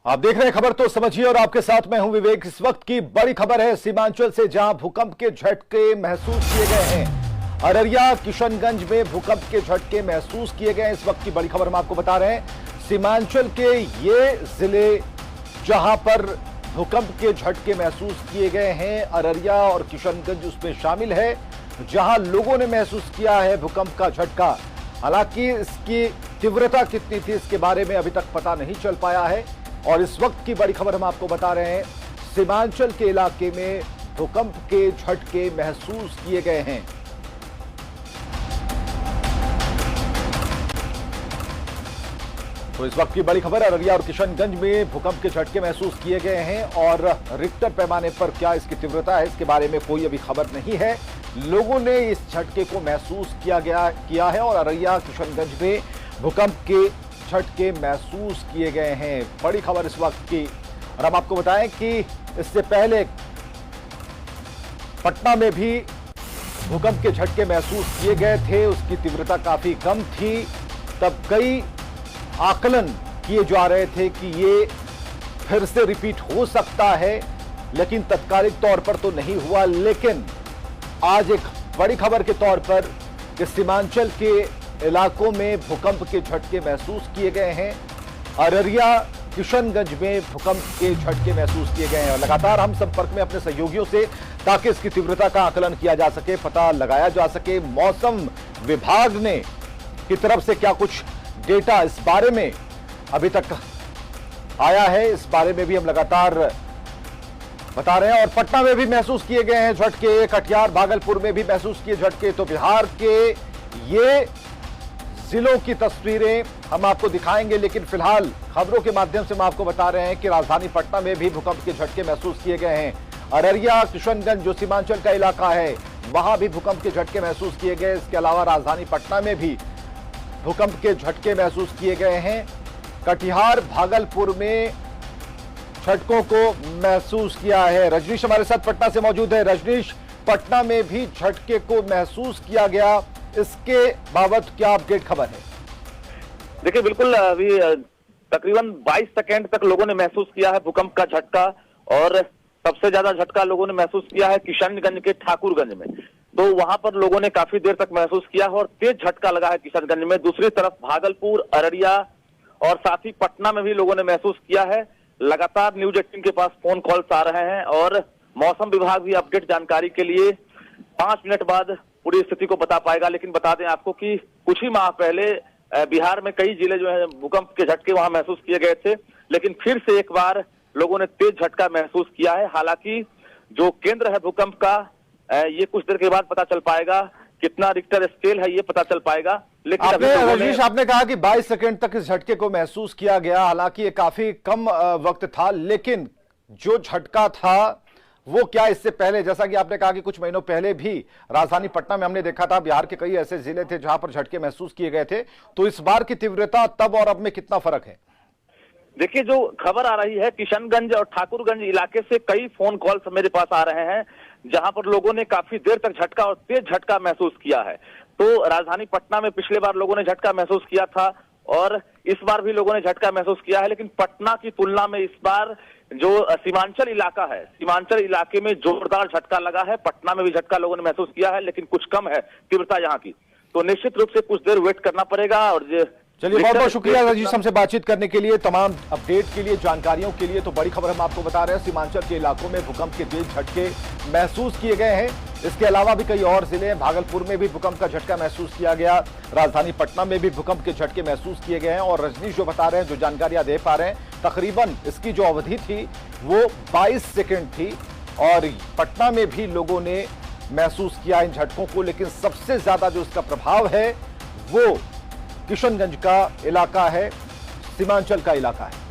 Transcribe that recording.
आप देख रहे हैं खबर तो समझिए और आपके साथ मैं हूं विवेक। इस वक्त की बड़ी खबर है सीमांचल से, जहां भूकंप के झटके महसूस किए गए हैं। अररिया किशनगंज में भूकंप के झटके महसूस किए गए हैं। इस वक्त की बड़ी खबर हम आपको बता रहे हैं, सीमांचल के ये जिले जहां पर भूकंप के झटके महसूस किए गए हैं, अररिया और किशनगंज उसमें शामिल है, जहां लोगों ने महसूस किया है भूकंप का झटका। हालांकि इसकी तीव्रता कितनी थी इसके बारे में अभी तक पता नहीं चल पाया है। और इस वक्त की बड़ी खबर हम आपको बता रहे हैं, सीमांचल के इलाके में भूकंप के झटके महसूस किए गए हैं। तो इस वक्त की बड़ी खबर, अररिया और किशनगंज में भूकंप के झटके महसूस किए गए हैं और रिक्टर पैमाने पर क्या इसकी तीव्रता है इसके बारे में कोई अभी खबर नहीं है। लोगों ने इस झटके को महसूस किया है और अररिया किशनगंज में भूकंप के झटके महसूस किए गए हैं। बड़ी खबर इस वक्त की। और हम आपको बताएं कि इससे पहले पटना में भी भूकंप के झटके महसूस किए गए थे, उसकी तीव्रता काफी कम थी। तब कई आकलन किए जा रहे थे कि ये फिर से रिपीट हो सकता है, लेकिन तत्कालिक तौर पर तो नहीं हुआ। लेकिन आज एक बड़ी खबर के तौर पर कि सीमांचल के इलाकों में भूकंप के झटके महसूस किए गए हैं। अररिया किशनगंज में भूकंप के झटके महसूस किए गए हैं। लगातार हम संपर्क में अपने सहयोगियों से, ताकि इसकी तीव्रता का आकलन किया जा सके, पता लगाया जा सके। मौसम विभाग ने की तरफ से क्या कुछ डेटा इस बारे में अभी तक आया है, इस बारे में भी हम लगातार बता रहे हैं। और पटना में भी महसूस किए गए हैं झटके, कटिहार भागलपुर में भी महसूस किए झटके। तो बिहार के ये जिलों की तस्वीरें हम आपको दिखाएंगे, लेकिन फिलहाल खबरों के माध्यम से हम आपको बता रहे हैं कि राजधानी पटना में भी भूकंप के झटके महसूस किए गए हैं। अररिया किशनगंज जो सीमांचल का इलाका है, वहां भी भूकंप के झटके महसूस किए गए। इसके अलावा राजधानी पटना में भी भूकंप के झटके महसूस किए गए हैं। कटिहार भागलपुर में झटकों को महसूस किया है। रजनीश हमारे साथ पटना से मौजूद है। रजनीश, पटना में भी झटके को महसूस किया गया, इसके बाबत क्या अपडेट खबर है? देखिए, बिल्कुल अभी तकरीबन 22 सेकंड तक लोगों ने महसूस किया है भूकंप का झटका। और सबसे ज्यादा झटका लोगों ने महसूस किया है किशनगंज के ठाकुरगंज में। तो वहां पर लोगों ने काफी देर तक महसूस किया है और तेज झटका लगा है किशनगंज में। दूसरी तरफ भागलपुर, अररिया और साथ ही पटना में भी लोगों ने महसूस किया है। लगातार न्यूज 18 के पास फोन कॉल्स आ रहे हैं और मौसम विभाग भी अपडेट जानकारी के लिए 5 मिनट बाद पूरी स्थिति को बता पाएगा। लेकिन बता दें आपको कि कुछ ही माह पहले बिहार में कई जिले जो है भूकंप के झटके वहां महसूस किए गए थे, लेकिन फिर से एक बार लोगों ने तेज झटका महसूस किया है। हालांकि जो केंद्र है भूकंप का, ये कुछ देर के बाद पता चल पाएगा। कितना रिक्टर स्केल है ये पता चल पाएगा। लेकिन रजनीश, आपने कहा कि 22 सेकंड तक इस झटके को महसूस किया गया। हालांकि ये काफी कम वक्त था, लेकिन जो झटका था वो क्या इससे पहले, जैसा कि आपने कहा कि कुछ महीनों पहले भी राजधानी पटना में हमने देखा था, बिहार के कई ऐसे जिले थे जहां पर झटके महसूस किए गए थे। तो इस बार की तीव्रता तब और अब में कितना फर्क है? देखिए, जो खबर आ रही है किशनगंज और ठाकुरगंज इलाके से कई फोन कॉल्स मेरे पास आ रहे हैं, जहां पर लोगों ने काफी देर तक झटका और तेज झटका महसूस किया है। तो राजधानी पटना में पिछले बार लोगों ने झटका महसूस किया था और इस बार भी लोगों ने झटका महसूस किया है। लेकिन पटना की तुलना में इस बार जो सीमांचल इलाका है, सीमांचल इलाके में जोरदार झटका लगा है। पटना में भी झटका लोगों ने महसूस किया है, लेकिन कुछ कम है तीव्रता यहाँ की। तो निश्चित रूप से कुछ देर वेट करना पड़ेगा। और चलिए, बहुत बहुत शुक्रिया रजनीश हमसे बातचीत करने के लिए, तमाम अपडेट के लिए, जानकारियों के लिए। तो बड़ी खबर हम आपको बता रहे हैं, सीमांचल के इलाकों में भूकंप के तेज झटके महसूस किए गए हैं। इसके अलावा भी कई और जिले हैं, भागलपुर में भी भूकंप का झटका महसूस किया गया, राजधानी पटना में भी भूकंप के झटके महसूस किए गए हैं। और रजनीश जो बता रहे हैं, जो जानकारियां दे पा रहे हैं, तकरीबन इसकी जो अवधि थी वो 22 सेकेंड थी और पटना में भी लोगों ने महसूस किया इन झटकों को। लेकिन सबसे ज्यादा जो इसका प्रभाव है वो किशनगंज का इलाका है, सीमांचल का इलाका है।